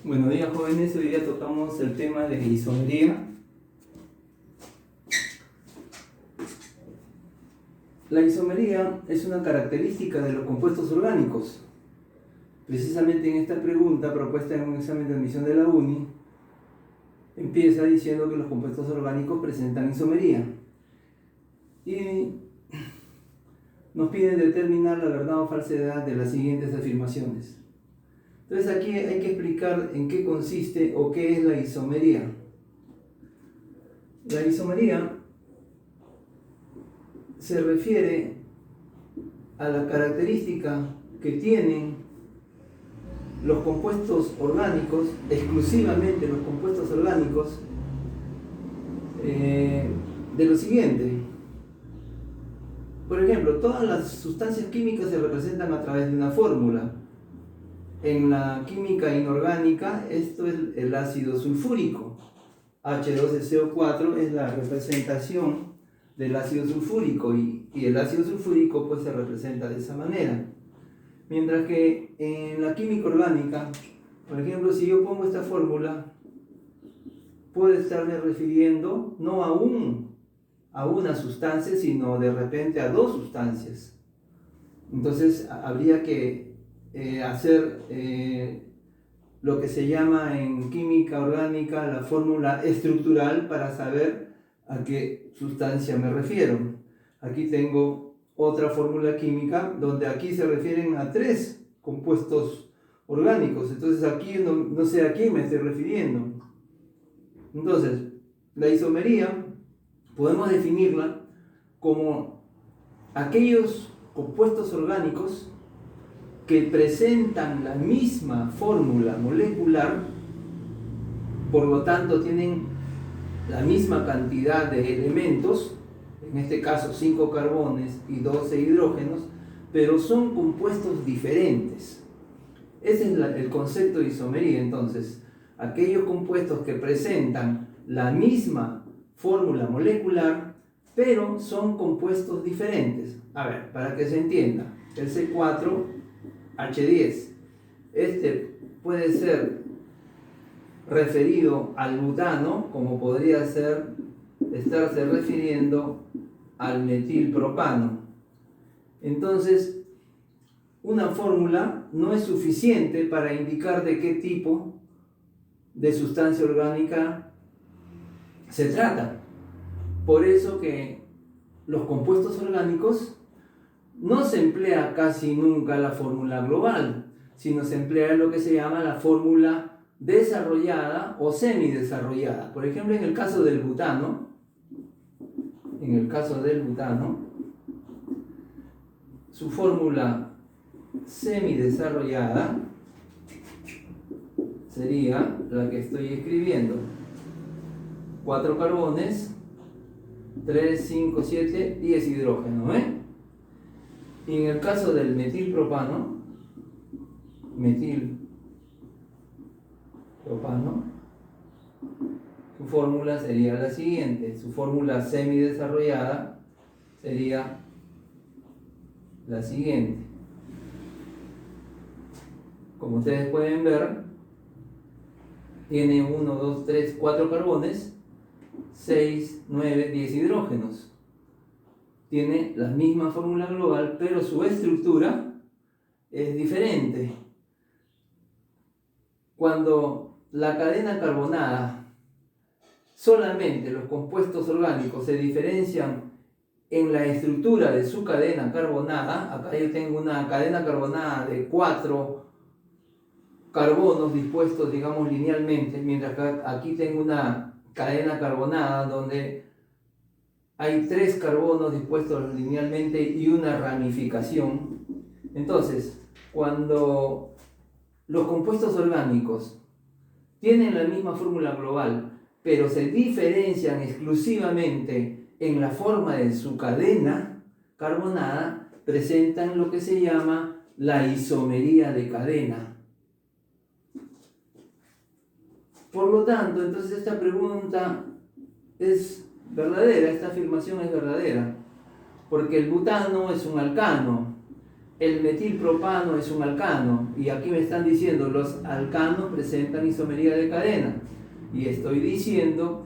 Buenos días, jóvenes. Hoy día tocamos el tema de isomería. La isomería es una característica de los compuestos orgánicos. Precisamente en esta pregunta propuesta en un examen de admisión de la UNI, empieza diciendo que los compuestos orgánicos presentan isomería. Y nos piden determinar la verdad o falsedad de las siguientes afirmaciones. Entonces aquí hay que explicar en qué consiste o qué es la isomería. La isomería se refiere a la característica que tienen los compuestos orgánicos, exclusivamente los compuestos orgánicos, de lo siguiente. Por ejemplo, todas las sustancias químicas se representan a través de una fórmula. En la química inorgánica, esto es el ácido sulfúrico. H2SO4 es la representación del ácido sulfúrico y el ácido sulfúrico pues se representa de esa manera. Mientras que en la química orgánica, por ejemplo, si yo pongo esta fórmula, puedo estarme refiriendo no a una sustancia, sino de repente a dos sustancias. Entonces habría que hacer lo que se llama en química orgánica la fórmula estructural para saber a qué sustancia me refiero. Aquí tengo otra fórmula química donde aquí se refieren a tres compuestos orgánicos. Entonces aquí no sé a quién me estoy refiriendo. Entonces, la isomería podemos definirla como aquellos compuestos orgánicos que presentan la misma fórmula molecular, por lo tanto tienen la misma cantidad de elementos, en este caso 5 carbones y 12 hidrógenos, pero son compuestos diferentes. Ese es el concepto de isomería. Entonces, aquellos compuestos que presentan la misma fórmula molecular, pero son compuestos diferentes. A ver, para que se entienda, el C4H10, este puede ser referido al butano, como podría estarse refiriendo al metilpropano. Entonces, una fórmula no es suficiente para indicar de qué tipo de sustancia orgánica se trata. Por eso que los compuestos orgánicos no se emplea casi nunca la fórmula global, sino se emplea lo que se llama la fórmula desarrollada o semidesarrollada. Por ejemplo, en el caso del butano, su fórmula semidesarrollada sería la que estoy escribiendo: 4 carbones, 3, 5, 7, 10 hidrógenos, Y en el caso del metilpropano, su fórmula sería la siguiente. Su fórmula semidesarrollada sería la siguiente. Como ustedes pueden ver, tiene 1, 2, 3, 4 carbones, 6, 9, 10 hidrógenos. Tiene la misma fórmula global, pero su estructura es diferente. Cuando la cadena carbonada, solamente los compuestos orgánicos se diferencian en la estructura de su cadena carbonada, acá yo tengo una cadena carbonada de 4 carbonos dispuestos, digamos, linealmente, mientras que aquí tengo una cadena carbonada donde hay 3 carbonos dispuestos linealmente y una ramificación. Entonces, cuando los compuestos orgánicos tienen la misma fórmula global, pero se diferencian exclusivamente en la forma de su cadena carbonada, presentan lo que se llama la isomería de cadena. Por lo tanto, entonces esta pregunta es verdadera, esta afirmación es verdadera, porque el butano es un alcano el metilpropano es un alcano, y aquí me están diciendo los alcanos presentan isomería de cadena, y estoy diciendo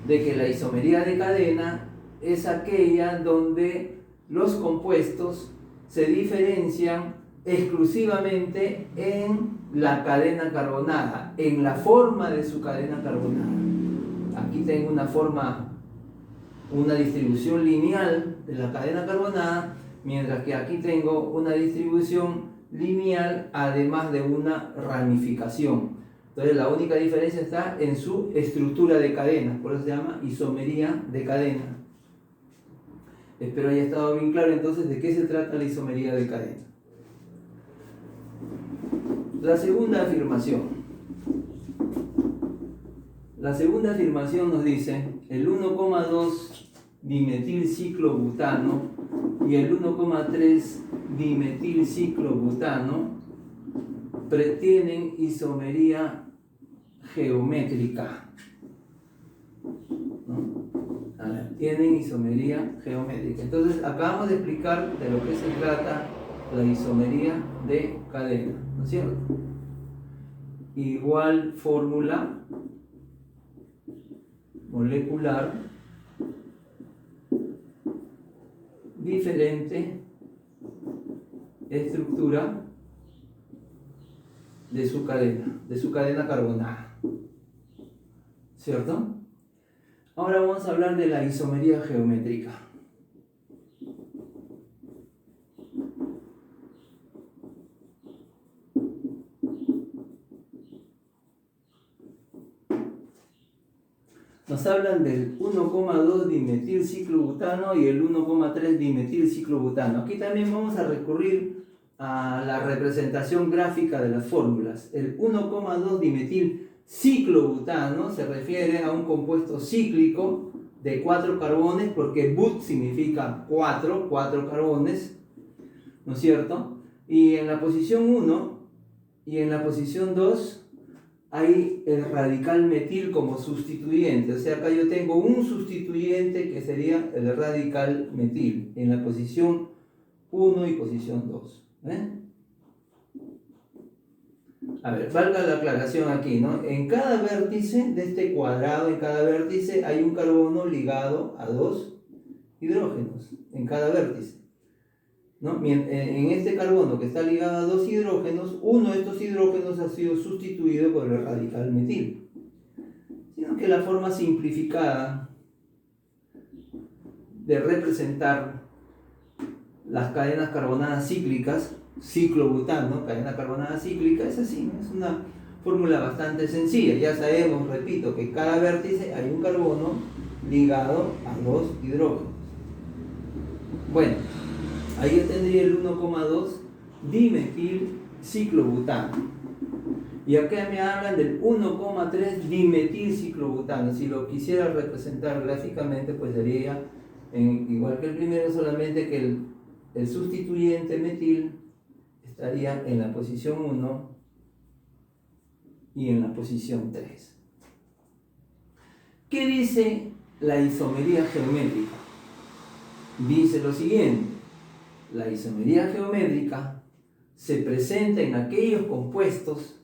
de que la isomería de cadena es aquella donde los compuestos se diferencian exclusivamente en la cadena carbonada, en la forma de su cadena carbonada. Aquí tengo una distribución lineal de la cadena carbonada, mientras que aquí tengo una distribución lineal además de una ramificación. Entonces la única diferencia está en su estructura de cadena, por eso se llama isomería de cadena. Espero haya estado bien claro entonces de qué se trata la isomería de cadena. La segunda afirmación. La segunda afirmación nos dice el 1,2 dimetilciclobutano y el 1,3 dimetilciclobutano tienen isomería geométrica. ¿No? A ver, tienen isomería geométrica. Entonces acabamos de explicar de lo que se trata la isomería de cadena, ¿no es cierto? Igual fórmula molecular, diferente estructura de su cadena carbonada, ¿cierto? Ahora vamos a hablar de la isomería geométrica. Nos hablan del 1,2 dimetilciclobutano y el 1,3 dimetilciclobutano. Aquí también vamos a recurrir a la representación gráfica de las fórmulas. El 1,2 dimetilciclobutano se refiere a un compuesto cíclico de 4 carbones, porque but significa 4 carbones, ¿no es cierto? Y en la posición 1 y en la posición 2 hay el radical metil como sustituyente. O sea, acá yo tengo un sustituyente que sería el radical metil en la posición 1 y posición 2. A ver, valga la aclaración aquí, ¿no? En cada vértice de este cuadrado, en cada vértice hay un carbono ligado a 2 hidrógenos, en cada vértice, ¿no? En este carbono que está ligado a 2 hidrógenos, uno de estos hidrógenos ha sido sustituido por el radical metil. Sino que la forma simplificada de representar las cadenas carbonadas cíclicas, ciclobutano, cadena carbonada cíclica, es así, ¿no? Es una fórmula bastante sencilla. Ya sabemos, repito, que en cada vértice hay un carbono ligado a 2 hidrógenos. Bueno, ahí yo tendría el 1,2 dimetilciclobutano. Y acá me hablan del 1,3 dimetilciclobutano. Si lo quisiera representar gráficamente, pues sería igual que el primero, solamente que el sustituyente metil estaría en la posición 1 y en la posición 3. ¿Qué dice la isomería geométrica? Dice lo siguiente: la isomería geométrica se presenta en aquellos compuestos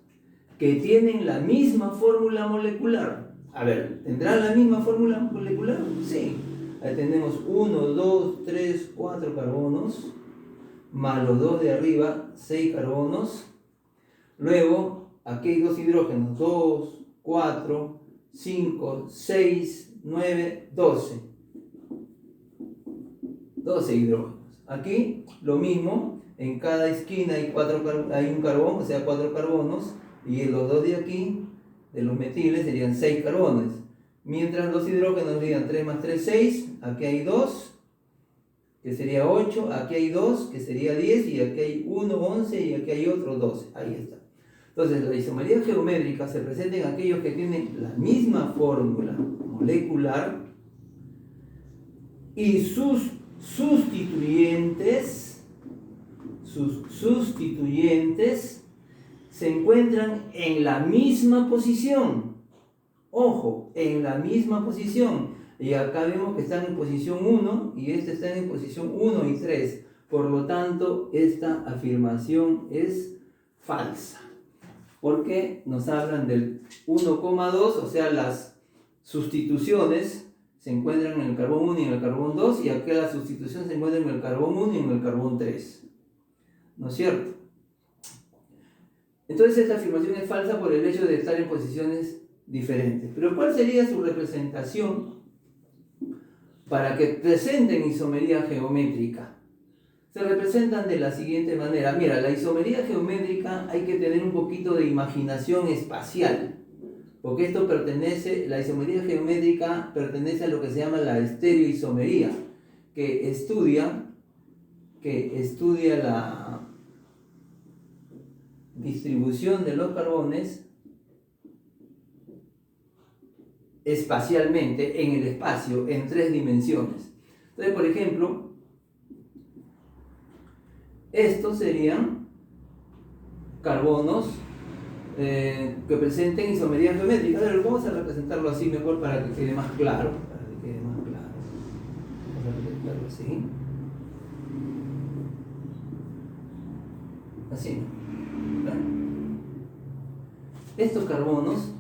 que tienen la misma fórmula molecular. A ver, ¿tendrán la misma fórmula molecular? Sí. Ahí tenemos 1, 2, 3, 4 carbonos, más los 2 de arriba, 6 carbonos. Luego, aquí hay 2 hidrógenos, 2, 4, 5, 6, 9, 12. 12 hidrógenos. Aquí lo mismo, en cada esquina hay un carbón, o sea 4 carbonos, y los 2 de aquí, de los metiles, serían 6 carbones. Mientras los hidrógenos serían 3 más 3, 6, aquí hay 2, que sería 8, aquí hay 2, que sería 10, y aquí hay 1, 11, y aquí hay otro 12. Ahí está. Entonces, la isomería geométrica se presenta en aquellos que tienen la misma fórmula molecular y sus sustituyentes se encuentran en la misma posición. Ojo, en la misma posición. Y acá vemos que están en posición 1 y este está en posición 1 y 3. Por lo tanto, esta afirmación es falsa, porque nos hablan del 1,2, o sea, las sustituciones se encuentran en el carbón 1 y en el carbón 2, y acá la sustitución se encuentra en el carbón 1 y en el carbón 3. ¿No es cierto? Entonces esta afirmación es falsa por el hecho de estar en posiciones diferentes. Pero ¿cuál sería su representación para que presenten isomería geométrica? Se representan de la siguiente manera. Mira, la isomería geométrica hay que tener un poquito de imaginación espacial, porque la isomería geométrica pertenece a lo que se llama la estereoisomería, que estudia la distribución de los carbones espacialmente en el espacio, en 3 dimensiones. Entonces, por ejemplo, estos serían carbonos que presenten isomería geométrica. Pero vamos a representarlo así mejor para que quede más claro. Vamos a representarlo así. Así. Estos carbonos,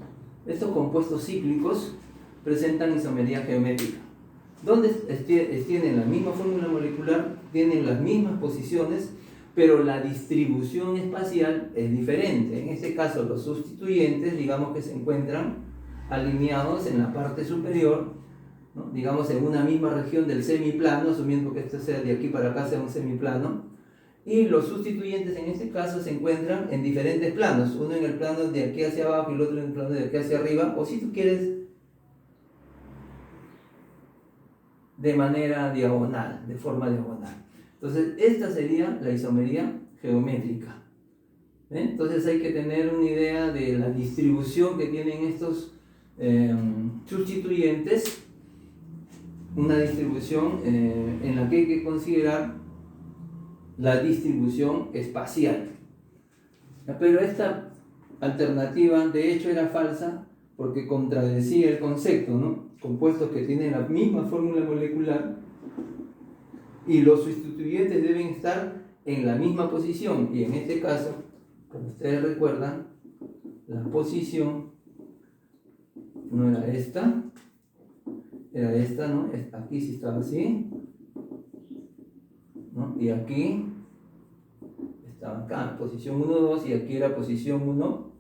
estos compuestos cíclicos, presentan isomería geométrica, donde tienen la misma fórmula molecular, tienen las mismas posiciones, pero la distribución espacial es diferente. En este caso, los sustituyentes, digamos que se encuentran alineados en la parte superior, ¿no? Digamos en una misma región del semiplano, asumiendo que esto sea de aquí para acá sea un semiplano, y los sustituyentes en este caso se encuentran en diferentes planos, uno en el plano de aquí hacia abajo y el otro en el plano de aquí hacia arriba, o si tú quieres, de manera diagonal, de forma diagonal. Entonces, esta sería la isomería geométrica. Entonces hay que tener una idea de la distribución que tienen estos sustituyentes, una distribución en la que hay que considerar la distribución espacial. Pero esta alternativa de hecho era falsa porque contradecía el concepto, ¿no? Compuestos que tienen la misma fórmula molecular y los sustituyentes deben estar en la misma posición, y en este caso, como ustedes recuerdan, la posición no era esta, era esta, ¿no? Aquí sí estaba así, ¿no? Y aquí estaba acá, posición 1, 2, y aquí era posición 1,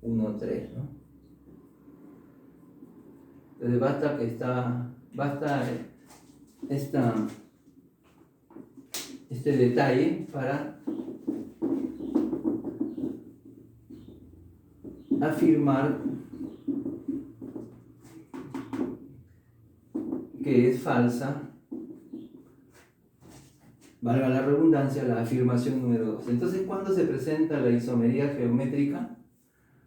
1, 3, ¿no? Entonces basta este detalle para afirmar que es falsa, valga la redundancia, la afirmación número 2. Entonces, ¿cuándo se presenta la isomería geométrica?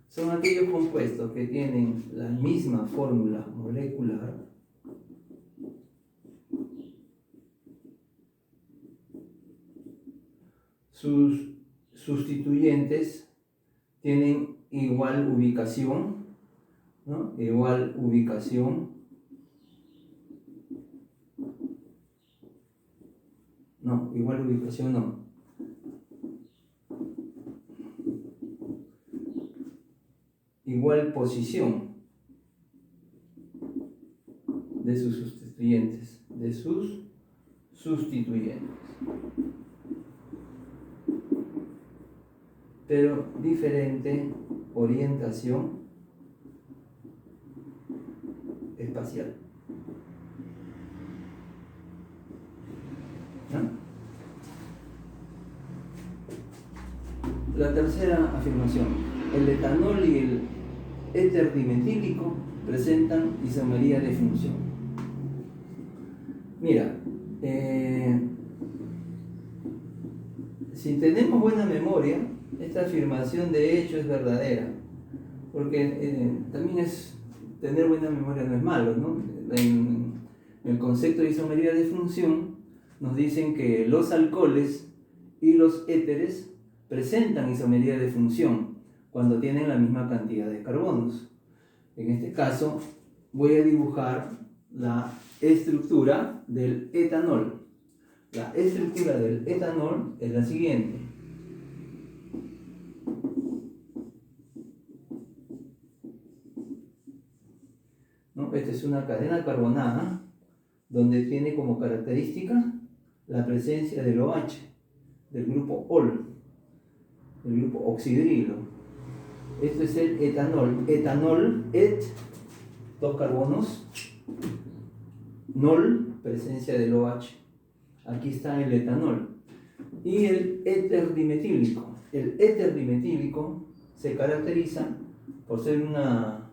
Son aquellos compuestos que tienen la misma fórmula molecular, sus sustituyentes tienen igual ubicación, ¿no? Igual ubicación, no, igual ubicación no. Igual posición de sus sustituyentes, pero diferente orientación espacial. ¿No? La tercera afirmación: el etanol y el éter dimetílico presentan isomería de función. Mira, si tenemos buena memoria, esta afirmación de hecho es verdadera, porque también tener buena memoria no es malo, ¿no? En el concepto de isomería de función nos dicen que los alcoholes y los éteres presentan isomería de función cuando tienen la misma cantidad de carbonos. En este caso voy a dibujar la estructura del etanol. La estructura del etanol es la siguiente. ¿No? Esta es una cadena carbonada donde tiene como característica la presencia del OH, del grupo OL, del grupo oxidrilo. Esto es el etanol. Etanol, et, dos carbonos, nol, presencia del OH. Aquí está el etanol. Y el éter dimetílico. El éter dimetílico se caracteriza por ser una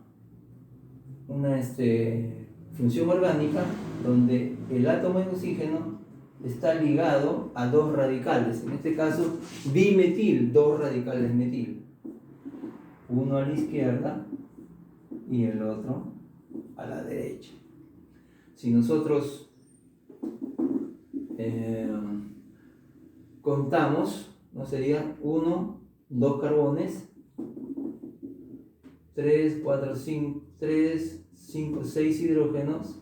función orgánica donde el átomo de oxígeno está ligado a dos radicales, en este caso dimetil, dos radicales metil, uno a la izquierda y el otro a la derecha. Si nosotros contamos, ¿no? Sería 1, 2 carbones, 3, 4, 5, 3, 5, 6 hidrógenos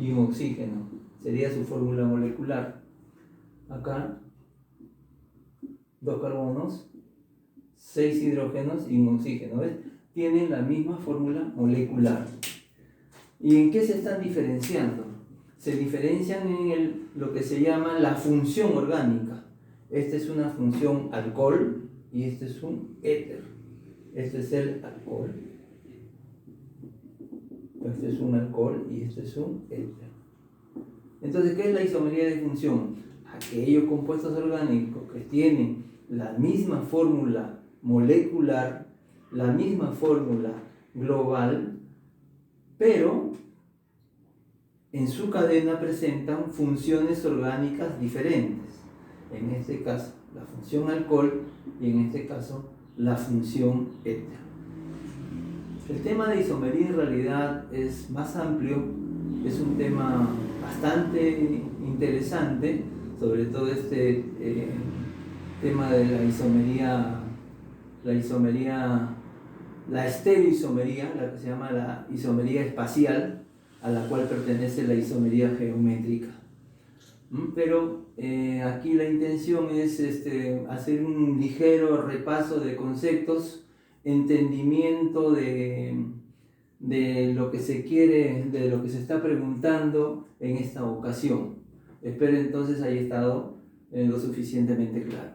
y un oxígeno. Sería su fórmula molecular. Acá, 2 carbonos, 6 hidrógenos y un oxígeno. ¿Ves? Tienen la misma fórmula molecular. ¿Y en qué se están diferenciando? Se diferencian en lo que se llama la función orgánica. Esta es una función alcohol y este es un éter. Este es el alcohol. Este es un alcohol y este es un éter. Entonces, ¿qué es la isomería de función? Aquellos compuestos orgánicos que tienen la misma fórmula molecular, la misma fórmula global, pero en su cadena presentan funciones orgánicas diferentes. En este caso, la función alcohol y en este caso, la función éter. El tema de isomería en realidad es más amplio, es un tema bastante interesante, sobre todo este tema de la estereoisomería, la que se llama la isomería espacial, a la cual pertenece la isomería geométrica. Pero aquí la intención es hacer un ligero repaso de conceptos, entendimiento de lo que se quiere, de lo que se está preguntando en esta ocasión. Espero entonces haya estado lo suficientemente claro.